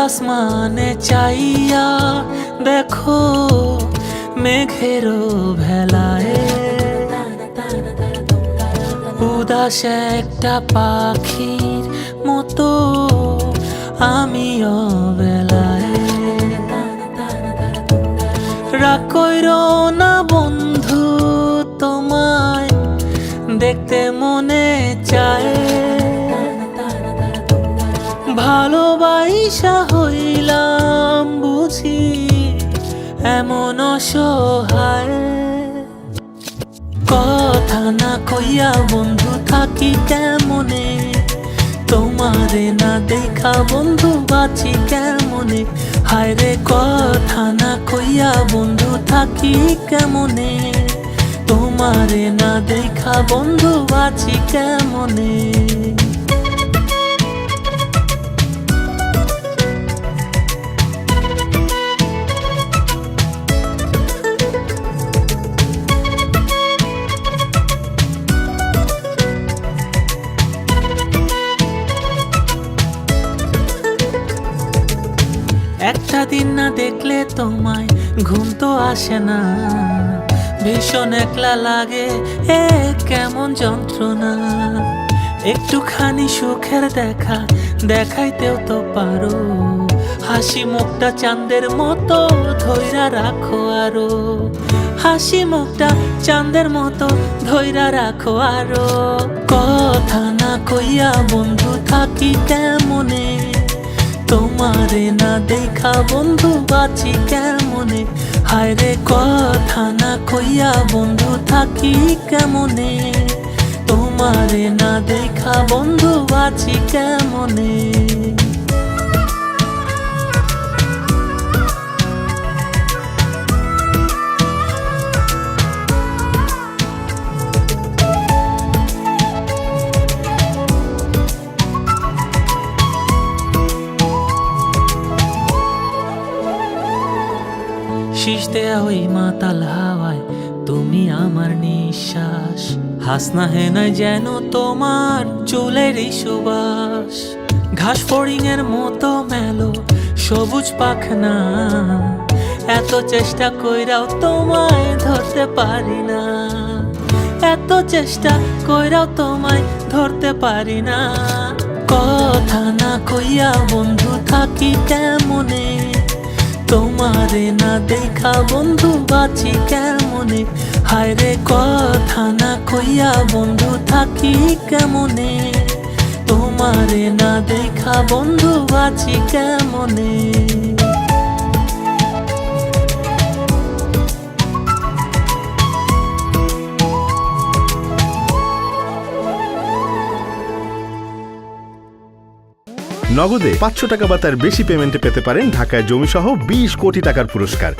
আসমানে চাইয়া দেখো মেঘেরও ভেলায় উদাস একটা পাখির মতো আমি অবেলায়। রাগ কইরো না বন্ধু, তোমায় দেখতে মনে চায়। ভালোবাসা হইলাম বুঝি এমন অসহায়। কথা না কইয়া বন্ধু থাকি কেমনে, তোমারে না দেখা বন্ধু বাঁচি কেমনে। হায় রে কথা না কইয়া বন্ধু থাকি কেমনে, তোমারে না দেখা বন্ধু বাঁচি কেমনে। একটা দিন না দেখলে তোমায় ঘুম তো আসে না, ভীষণ একলা লাগে এ কেমন যন্ত্রণা। একটুখানি সুখের দেখা দেখাইতেও তো পারো, হাসি মুখটা চাঁদের মতো ধইরা রাখো আরো। হাসি মুখটা চাঁদের মতো ধইরা রাখো আরো। কথা না কইয়া বন্ধু থাকি কেমনে, তোমারে না দেখা বন্ধু বাঁচি কেমনে। হায় রে কথা না কইয়া বন্ধু থাকি কেমনে, তোমারে না দেখা বন্ধু বাঁচি কেমনে। শীষ দেয়া ওই মাতাল হাওয়ায় তুমি আমার নিঃশ্বাস। হাসনা হেনায় যেন তোমার চুলেরই সুবাস। ঘাস ফড়িং এর মতো মেলো সবুজ পাখনা, এত চেষ্টা কইরাও তোমায় ধরতে পারি না। এত চেষ্টা কইরাও তোমায় ধরতে পারি না। কথা না কইয়া বন্ধু থাকি কেমনে, তোমারে না দেখা বন্ধু বাঁচি কেমনে। হায় রে কথা না কইয়া বন্ধু থাকি কেমনে, তোমারে না দেখা বন্ধু বাঁচি কেমনে। নগদে 500 টাকা বা তার বেশি পেমেন্টে পেতে পারেন ঢাকায় জমিসহ 20 কোটি টাকার পুরস্কার।